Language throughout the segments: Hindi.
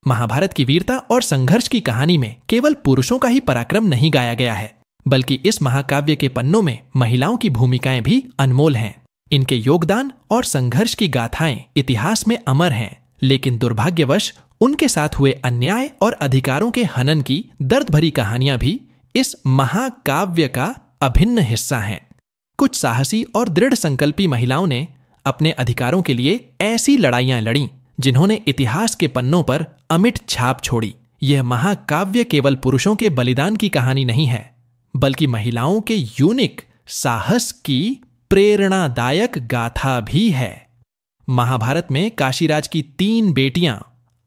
महाभारत की वीरता और संघर्ष की कहानी में केवल पुरुषों का ही पराक्रम नहीं गाया गया है, बल्कि इस महाकाव्य के पन्नों में महिलाओं की भूमिकाएं भी अनमोल हैं। इनके योगदान और संघर्ष की गाथाएं इतिहास में अमर हैं, लेकिन दुर्भाग्यवश उनके साथ हुए अन्याय और अधिकारों के हनन की दर्द भरी कहानियां भी इस महाकाव्य का अभिन्न हिस्सा हैं। कुछ साहसी और दृढ़ संकल्पी महिलाओं ने अपने अधिकारों के लिए ऐसी लड़ाइयां लड़ीं जिन्होंने इतिहास के पन्नों पर अमिट छाप छोड़ी। यह महाकाव्य केवल पुरुषों के बलिदान की कहानी नहीं है, बल्कि महिलाओं के यूनिक साहस की प्रेरणादायक गाथा भी है। महाभारत में काशीराज की 3 बेटियां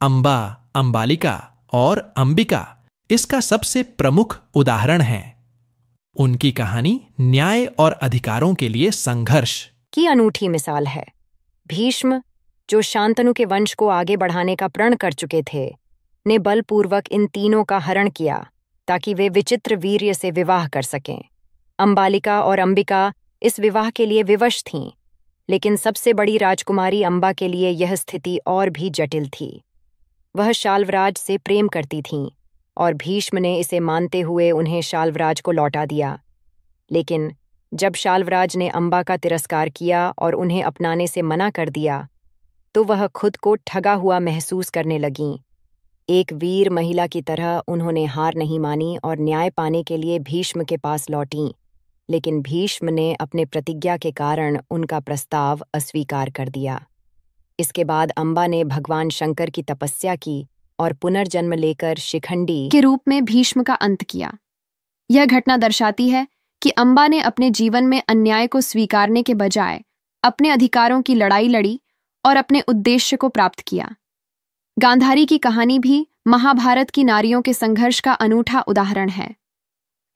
अंबा, अंबालिका और अंबिका इसका सबसे प्रमुख उदाहरण हैं। उनकी कहानी न्याय और अधिकारों के लिए संघर्ष की अनूठी मिसाल है। भीष्म, जो शांतनु के वंश को आगे बढ़ाने का प्रण कर चुके थे, ने बलपूर्वक इन तीनों का हरण किया ताकि वे विचित्र वीर्य से विवाह कर सकें। अंबालिका और अंबिका इस विवाह के लिए विवश थीं, लेकिन सबसे बड़ी राजकुमारी अंबा के लिए यह स्थिति और भी जटिल थी। वह शाल्वराज से प्रेम करती थीं और भीष्म ने इसे मानते हुए उन्हें शाल्वराज को लौटा दिया। लेकिन जब शाल्वराज ने अंबा का तिरस्कार किया और उन्हें अपनाने से मना कर दिया, तो वह खुद को ठगा हुआ महसूस करने लगीं। एक वीर महिला की तरह उन्होंने हार नहीं मानी और न्याय पाने के लिए भीष्म के पास लौटीं, लेकिन भीष्म ने अपने प्रतिज्ञा के कारण उनका प्रस्ताव अस्वीकार कर दिया। इसके बाद अंबा ने भगवान शंकर की तपस्या की और पुनर्जन्म लेकर शिखंडी के रूप में भीष्म का अंत किया। यह घटना दर्शाती है कि अंबा ने अपने जीवन में अन्याय को स्वीकारने के बजाय अपने अधिकारों की लड़ाई लड़ी और अपने उद्देश्य को प्राप्त किया। गांधारी की कहानी भी महाभारत की नारियों के संघर्ष का अनूठा उदाहरण है।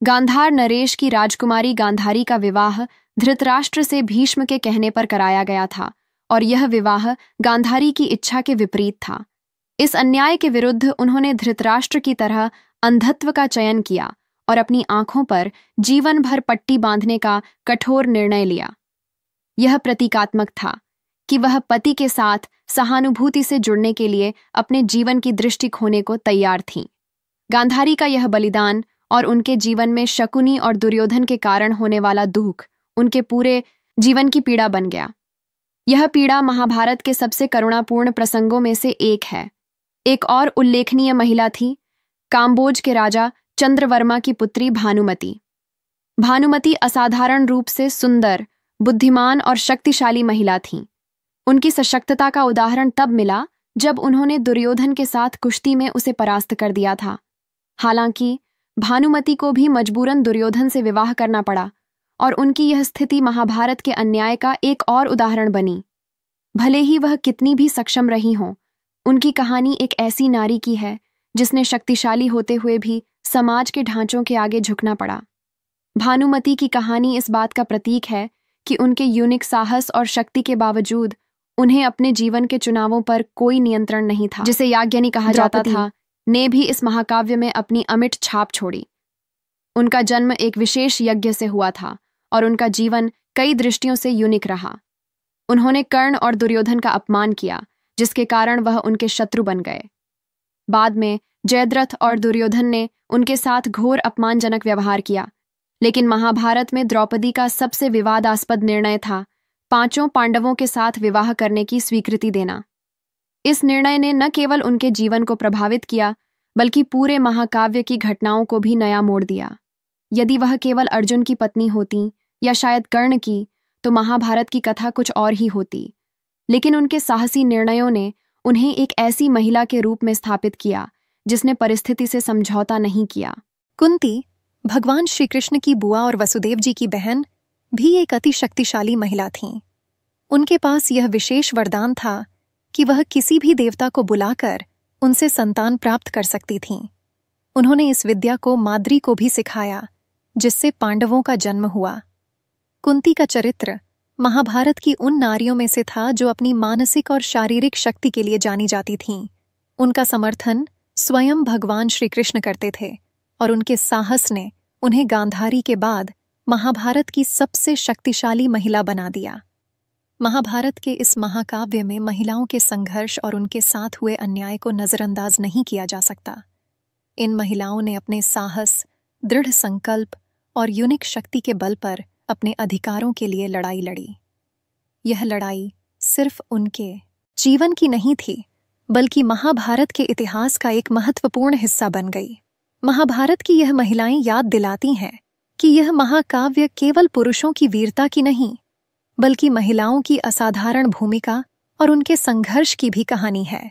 गांधार नरेश की राजकुमारी गांधारी का विवाह धृतराष्ट्र से भीष्म के कहने पर कराया गया था और यह विवाह गांधारी की इच्छा के विपरीत था। इस अन्याय के विरुद्ध उन्होंने धृतराष्ट्र की तरह अंधत्व का चयन किया और अपनी आंखों पर जीवन भर पट्टी बांधने का कठोर निर्णय लिया। यह प्रतीकात्मक था कि वह पति के साथ सहानुभूति से जुड़ने के लिए अपने जीवन की दृष्टि खोने को तैयार थीं। गांधारी का यह बलिदान और उनके जीवन में शकुनी और दुर्योधन के कारण होने वाला दुख उनके पूरे जीवन की पीड़ा बन गया। यह पीड़ा महाभारत के सबसे करुणापूर्ण प्रसंगों में से एक है। एक और उल्लेखनीय महिला थी काम्बोज के राजा चंद्रवर्मा की पुत्री भानुमति। भानुमति असाधारण रूप से सुंदर, बुद्धिमान और शक्तिशाली महिला थीं। उनकी सशक्तता का उदाहरण तब मिला जब उन्होंने दुर्योधन के साथ कुश्ती में उसे परास्त कर दिया था। हालांकि भानुमति को भी मजबूरन दुर्योधन से विवाह करना पड़ा और उनकी यह स्थिति महाभारत के अन्याय का एक और उदाहरण बनी। भले ही वह कितनी भी सक्षम रही हों, उनकी कहानी एक ऐसी नारी की है जिसने शक्तिशाली होते हुए भी समाज के ढांचों के आगे झुकना पड़ा। भानुमति की कहानी इस बात का प्रतीक है कि उनके यूनिक साहस और शक्ति के बावजूद उन्हें अपने जीवन के चुनावों पर कोई नियंत्रण नहीं था, जिसे याज्ञनी कहा जाता था, ने भी इस महाकाव्य में अपनी अमिट छाप छोड़ी। उनका जन्म एक विशेष यज्ञ से हुआ था और उनका जीवन कई दृष्टियों से यूनिक रहा। उन्होंने कर्ण और दुर्योधन का अपमान किया, जिसके कारण वह उनके शत्रु बन गए। बाद में जयद्रथ और दुर्योधन ने उनके साथ घोर अपमानजनक व्यवहार किया, लेकिन महाभारत में द्रौपदी का सबसे विवादास्पद निर्णय था 5 पांडवों के साथ विवाह करने की स्वीकृति देना। इस निर्णय ने न केवल उनके जीवन को प्रभावित किया, बल्कि पूरे महाकाव्य की घटनाओं को भी नया मोड़ दिया। यदि वह केवल अर्जुन की पत्नी होती या शायद कर्ण की, तो महाभारत की कथा कुछ और ही होती। लेकिन उनके साहसी निर्णयों ने उन्हें एक ऐसी महिला के रूप में स्थापित किया जिसने परिस्थिति से समझौता नहीं किया। कुंती, भगवान श्री कृष्ण की बुआ और वसुदेव जी की बहन, भी एक अति शक्तिशाली महिला थीं। उनके पास यह विशेष वरदान था कि वह किसी भी देवता को बुलाकर उनसे संतान प्राप्त कर सकती थीं। उन्होंने इस विद्या को माद्री को भी सिखाया, जिससे पांडवों का जन्म हुआ। कुंती का चरित्र महाभारत की उन नारियों में से था जो अपनी मानसिक और शारीरिक शक्ति के लिए जानी जाती थीं। उनका समर्थन स्वयं भगवान श्री कृष्ण करते थे और उनके साहस ने उन्हें गांधारी के बाद महाभारत की सबसे शक्तिशाली महिला बना दिया। महाभारत के इस महाकाव्य में महिलाओं के संघर्ष और उनके साथ हुए अन्याय को नजरअंदाज नहीं किया जा सकता। इन महिलाओं ने अपने साहस, दृढ़ संकल्प और यूनिक शक्ति के बल पर अपने अधिकारों के लिए लड़ाई लड़ी। यह लड़ाई सिर्फ उनके जीवन की नहीं थी, बल्कि महाभारत के इतिहास का एक महत्वपूर्ण हिस्सा बन गई। महाभारत की यह महिलाएं याद दिलाती हैं कि यह महाकाव्य केवल पुरुषों की वीरता की नहीं, बल्कि महिलाओं की असाधारण भूमिका और उनके संघर्ष की भी कहानी है।